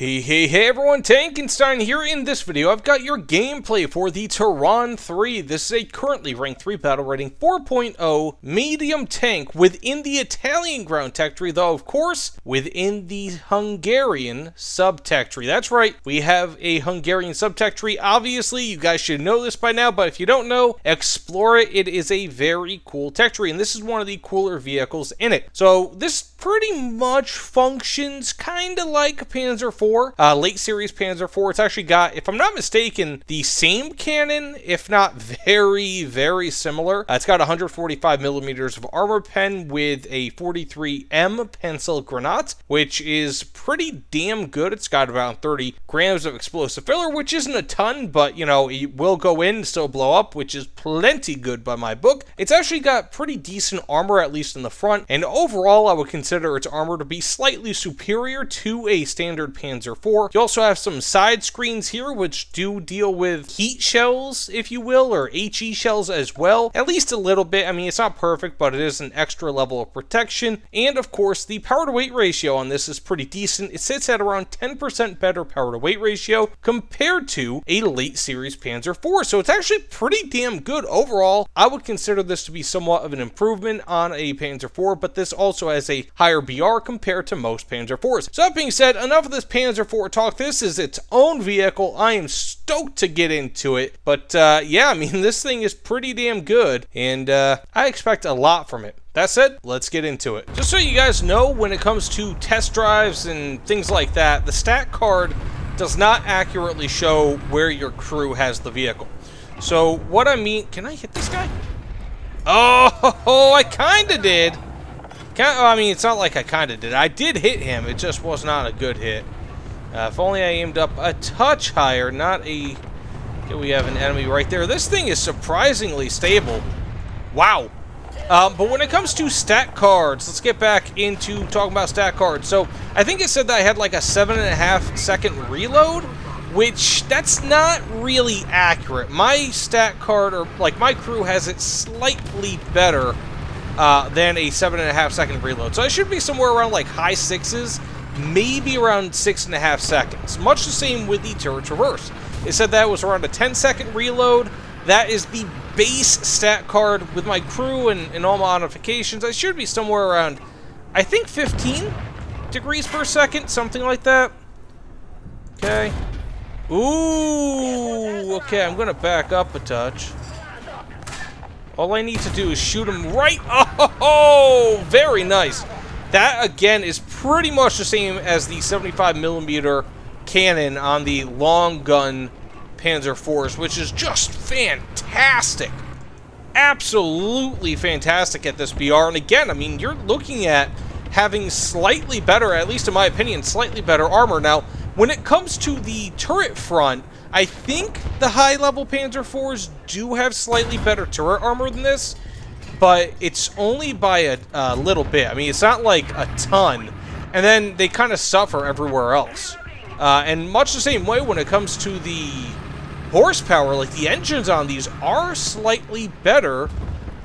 Hey everyone, Tankenstein here. In this video, I've got your gameplay for the Turan III. This is a currently ranked 3 battle rating 4.0 medium tank within the Italian ground tech tree, though of course within the Hungarian sub-tech tree. That's right, we have a Hungarian sub-tech tree. Obviously, you guys should know this by now, but if you don't know, explore it. It is a very cool tech tree, and this is one of the cooler vehicles in it. So this pretty much functions kind of like Panzer IV, late series Panzer IV. It's actually got, if I'm not mistaken, the same cannon, if not very similar. It's got 145 millimeters of armor pen with a 43M pencil grenade, which is pretty damn good. It's got about 30 grams of explosive filler, which isn't a ton, but you know, it will go in and still blow up, which is plenty good by my book. It's actually got pretty decent armor, at least in the front, and overall I would consider its armor to be slightly superior to a standard Panzer IV. You also have some side screens here which do deal with heat shells, if you will, or HE shells as well, at least a little bit. I mean, it's not perfect, but it is an extra level of protection. And of course, the power to weight ratio on this is pretty decent. It sits at around 10% better power to weight ratio compared to a late series Panzer IV, so it's actually pretty damn good overall. I would consider this to be somewhat of an improvement on a Panzer IV, but this also has a higher BR compared to most Panzer IVs. So that being said, enough of this Panzer IV talk. This is its own vehicle. I am stoked to get into it, but yeah, I mean, this thing is pretty damn good, and I expect a lot from it. That said, let's get into it. Just so you guys know, when it comes to test drives and things like that, the stat card does not accurately show where your crew has the vehicle. So what I mean, can I hit this guy? Oh, I kinda did. I mean, it's not like I kinda did. I did hit him, it just was not a good hit. If only I aimed up a touch higher, not a... Okay, we have an enemy right there. This thing is surprisingly stable. Wow. But when it comes to stat cards, let's get back into talking about stat cards. So, I think it said that I had like a 7.5 second reload, which that's not really accurate. My stat card, or like my crew, has it slightly better than a 7.5 second reload. So I should be somewhere around like high 6s, maybe around 6.5 seconds. Much the same with the turret traverse. It said that was around a 10-second reload. That is the base stat card with my crew and all modifications. I should be somewhere around, I think, 15 degrees per second, something like that. Okay. Ooh, okay, I'm gonna back up a touch. All I need to do is shoot him right. Oh, very nice. That, again, is pretty much the same as the 75mm cannon on the long gun Panzer IVs, which is just fantastic. Absolutely fantastic at this BR. And again, I mean, you're looking at having slightly better, at least in my opinion, slightly better armor. Now, when it comes to the turret front, I think the high-level Panzer IVs do have slightly better turret armor than this, but it's only by a little bit. I mean, it's not like a ton, and then they kind of suffer everywhere else. And much the same way when it comes to the horsepower, like the engines on these are slightly better,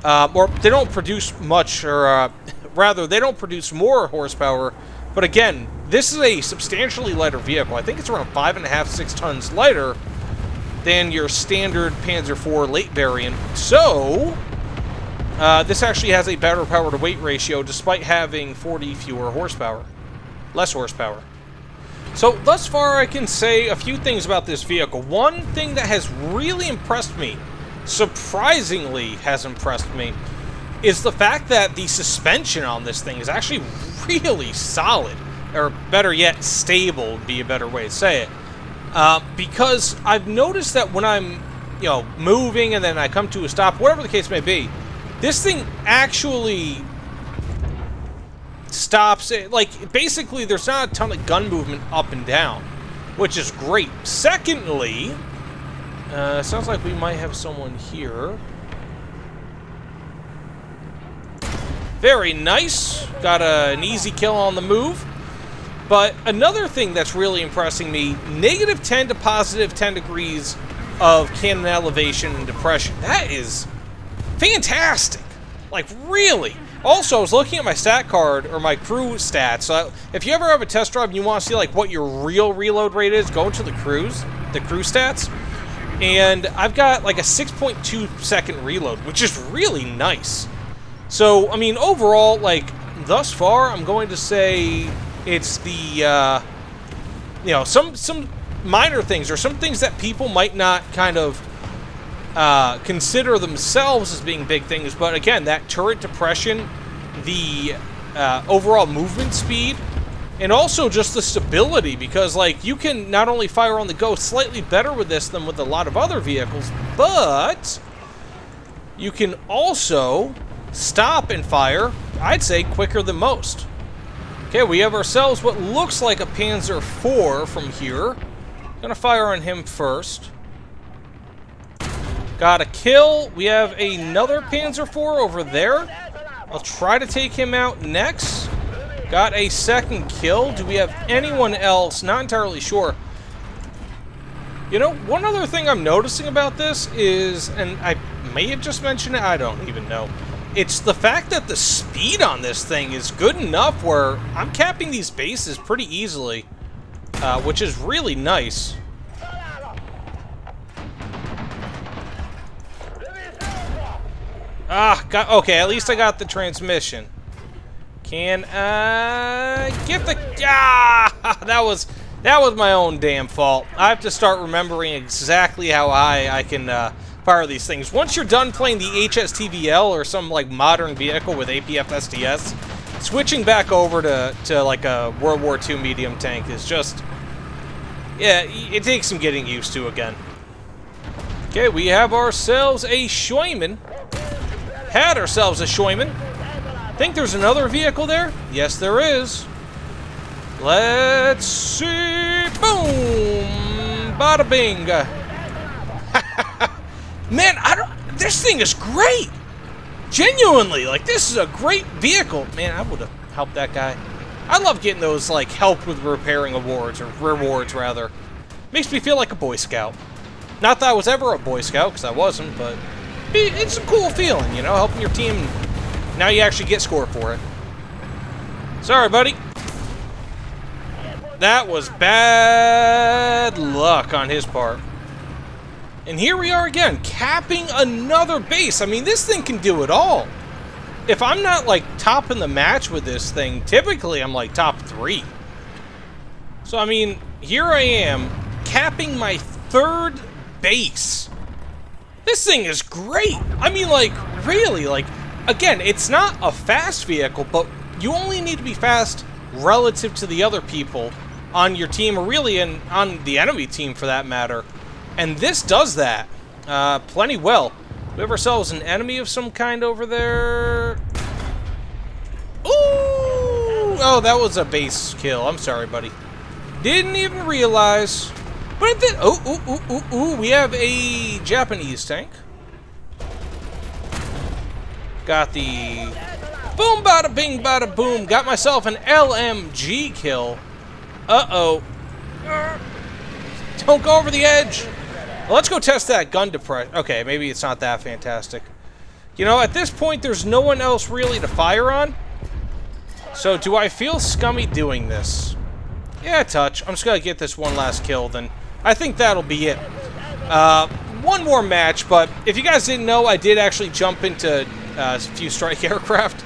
or they don't produce much, or rather, they don't produce more horsepower, but again, this is a substantially lighter vehicle. I think it's around 5.5, 6 tons lighter than your standard Panzer IV late variant. So, this actually has a better power to weight ratio despite having 40 fewer horsepower. Less horsepower. So, thus far I can say a few things about this vehicle. One thing that has really impressed me, surprisingly has impressed me, is the fact that the suspension on this thing is actually really solid. Or better yet, stable would be a better way to say it. Because I've noticed that when I'm, you know, moving and then I come to a stop, whatever the case may be, this thing actually stops it. Like, basically, there's not a ton of gun movement up and down, which is great. Secondly, sounds like we might have someone here. Very nice. Got an easy kill on the move. But another thing that's really impressing me, -10 to +10 degrees of cannon elevation and depression. That is fantastic. Like, really. Also, I was looking at my stat card, or my crew stats. So if you ever have a test drive and you want to see like what your real reload rate is, go into the crew stats. And I've got like a 6.2 second reload, which is really nice. So, I mean, overall, like, thus far, I'm going to say it's the, you know, some minor things, or some things that people might not kind of consider themselves as being big things, but again, that turret depression, the overall movement speed, and also just the stability, because like you can not only fire on the go slightly better with this than with a lot of other vehicles, but you can also stop and fire, I'd say, quicker than most. Okay, we have ourselves what looks like a Panzer IV from here. Gonna fire on him first. Got a kill. We have another Panzer IV over there. I'll try to take him out next. Got a second kill. Do we have anyone else? Not entirely sure. You know, one other thing I'm noticing about this is, and I may have just mentioned it, I don't even know. It's the fact that the speed on this thing is good enough where I'm capping these bases pretty easily, which is really nice. Okay, at least I got the transmission. Can I get the... that was my own damn fault. I have to start remembering exactly how high I can fire these things. Once you're done playing the HSTVL or some like modern vehicle with APF SDS, switching back over to like a World War II medium tank is just... yeah, it takes some getting used to again. Okay, we have ourselves a Schweiman. Had ourselves a Schweiman. Think there's another vehicle there? Yes, there is. Let's see. Boom! Bada bing. Man, this thing is great. Genuinely, like, this is a great vehicle. Man, I would have helped that guy. I love getting those, like, help with repairing awards, or rewards, rather. Makes me feel like a Boy Scout. Not that I was ever a Boy Scout, because I wasn't, but it's a cool feeling, you know, helping your team. Now you actually get score for it. Sorry, buddy. That was bad luck on his part. And here we are again, capping another base. I mean, this thing can do it all. If I'm not, like, top in the match with this thing, typically I'm, like, top 3. So, I mean, here I am, capping my 3rd base. This thing is great. I mean, like, really, like, again, it's not a fast vehicle, but you only need to be fast relative to the other people on your team, or really on the enemy team for that matter. And this does that plenty well. We have ourselves an enemy of some kind over there. Ooh! Oh, that was a base kill. I'm sorry, buddy. Didn't even realize. But it did. Ooh, we have a Japanese tank. Got the boom, bada bing, bada boom. Got myself an LMG kill. Uh-oh. Don't go over the edge. Well, let's go test that gun depression. Okay, maybe it's not that fantastic. You know, at this point, there's no one else really to fire on. So, do I feel scummy doing this? Yeah, touch. I'm just going to get this one last kill, then I think that'll be it. One more match, but if you guys didn't know, I did actually jump into a few strike aircraft.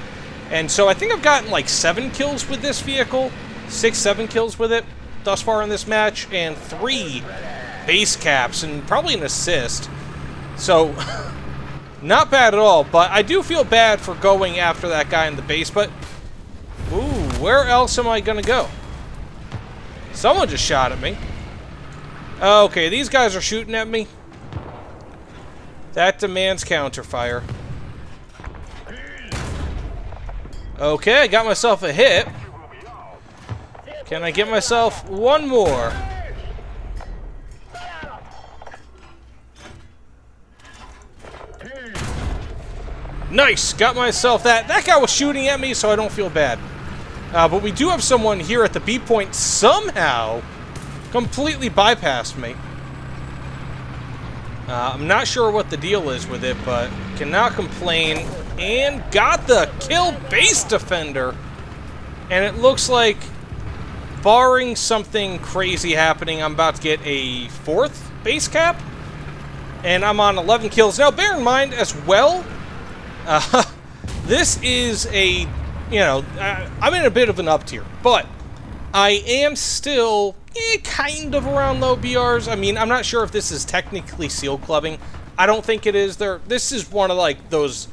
And so I think I've gotten like 7 kills with this vehicle. 6, 7 kills with it thus far in this match. And 3 base caps and probably an assist. So, not bad at all. But I do feel bad for going after that guy in the base. But, ooh, where else am I going to go? Someone just shot at me. Okay, these guys are shooting at me. That demands counterfire. Okay, I got myself a hit. Can I get myself one more? Nice! Got myself that. That guy was shooting at me, so I don't feel bad. But we do have someone here at the B point somehow completely bypassed me. I'm not sure what the deal is with it, but cannot complain. And got the kill base defender. And it looks like, barring something crazy happening, I'm about to get a 4th base cap. And I'm on 11 kills. Now, bear in mind as well, this is a, you know, I'm in a bit of an up tier, but I am still kind of around low BRs. I mean, I'm not sure if this is technically seal clubbing. I don't think it is. This is one of, like, those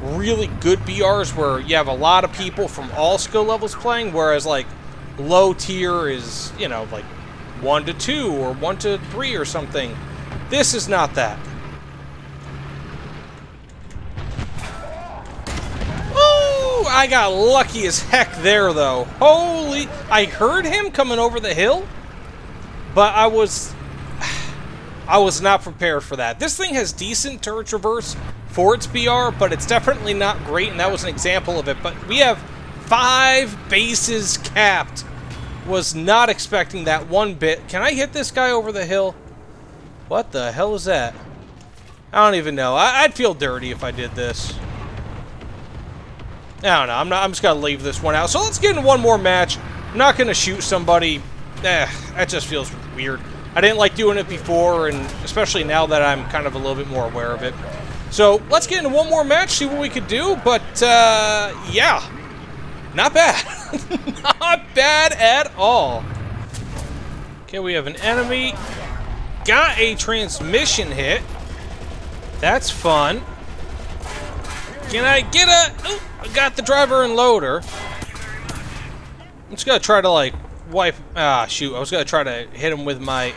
really good BRs where you have a lot of people from all skill levels playing, whereas, like, low tier is, you know, like 1 to 2 or 1 to 3 or something. This is not that. Ooh, I got lucky as heck there, though. Holy... I heard him coming over the hill, but I was not prepared for that. This thing has decent turret traverse for its BR, but it's definitely not great, and that was an example of it. But we have 5 bases capped. Was not expecting that one bit. Can I hit this guy over the hill? What the hell is that? I don't even know. I'd feel dirty if I did this. I don't know. I'm just gonna leave this one out. So let's get into one more match. I'm not gonna shoot somebody. That just feels weird. I didn't like doing it before, and especially now that I'm kind of a little bit more aware of it. So let's get into one more match, see what we could do. But yeah, not bad. Not bad at all. Okay, we have an enemy. Got a transmission hit. That's fun. Can I get a... Oh, I got the driver and loader. I'm just gonna try to, like, wipe... Ah, shoot. I was gonna try to hit him with my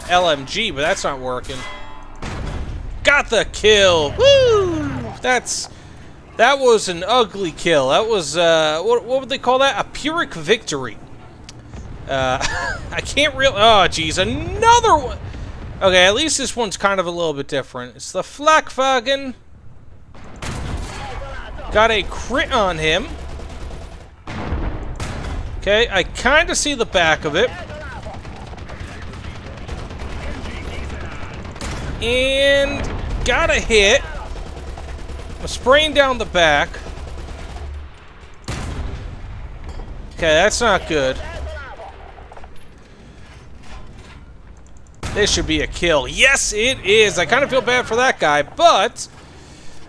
LMG, but that's not working. Got the kill. Woo! That was an ugly kill. That was, what would they call that? A Pyrrhic victory. I can't real... Oh, jeez. Another one. Okay, at least this one's kind of a little bit different. It's the Flakwagen. Got a crit on him. Okay, I kind of see the back of it. And got a hit. I'm spraying down the back. Okay, that's not good. This should be a kill. Yes, it is. I kind of feel bad for that guy, but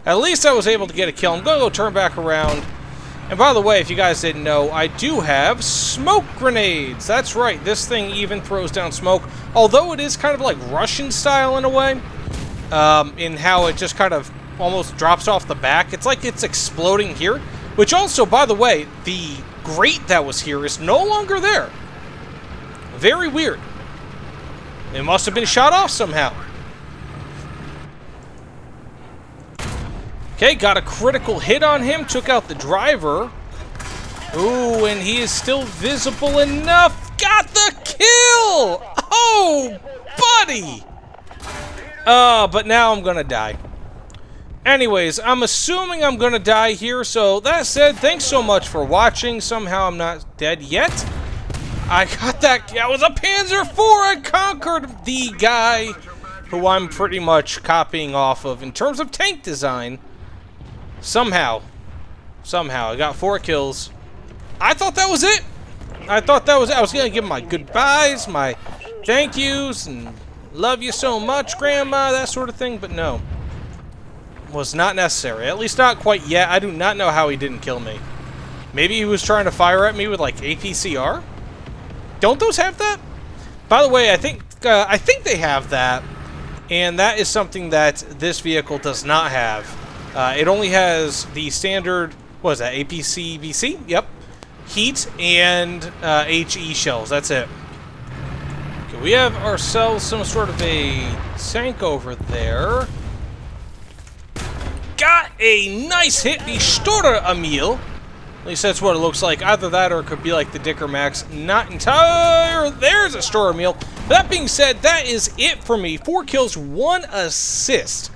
at least I was able to get a kill. I'm going to go turn back around. And by the way, if you guys didn't know, I do have smoke grenades. That's right. This thing even throws down smoke. Although it is kind of like Russian style in a way, in how it just kind of almost drops off the back. It's like it's exploding here. Which also, by the way, the grate that was here is no longer there. Very weird. It must have been shot off somehow. Okay, got a critical hit on him. Took out the driver. Ooh, and he is still visible enough. Got the kill! Oh, buddy! But now I'm gonna die. Anyways, I'm assuming I'm gonna die here. So that said, thanks so much for watching. Somehow I'm not dead yet. I got that. That was a Panzer IV. I conquered the guy who I'm pretty much copying off of in terms of tank design. Somehow, I got 4 kills. I thought that was it. I thought that was it. I was gonna give my goodbyes, my thank yous, and love you so much, Grandma, that sort of thing. But no, was not necessary. At least not quite yet. I do not know how he didn't kill me. Maybe he was trying to fire at me with like APCR. Don't those have that? By the way, I think they have that, and that is something that this vehicle does not have. It only has the standard, what is that, APC-BC? Yep. Heat and HE shells. That's it. Okay, we have ourselves some sort of a tank over there. Got a nice hit, the Stora Emil. At least that's what it looks like. Either that or it could be like the Dicker Max. Not entire. There's a Stora Emil. That being said, that is it for me. 4 kills, 1 assist.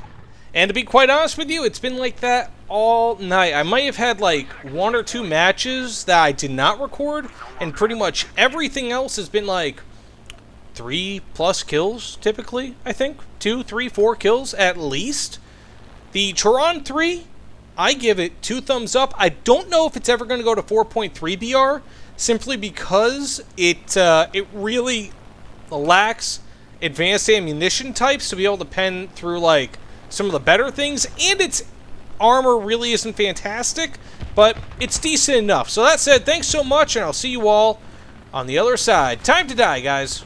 And to be quite honest with you, it's been like that all night. I might have had like 1 or 2 matches that I did not record, and pretty much everything else has been like 3+ kills, typically, I think. 2, 3, 4 kills at least. The Turan III, I give it 2 thumbs up. I don't know if it's ever going to go to 4.3 BR, simply because it really lacks advanced ammunition types to be able to pen through like some of the better things, and its armor really isn't fantastic, but it's decent enough. So that said, thanks so much, and I'll see you all on the other side. Time to die, guys.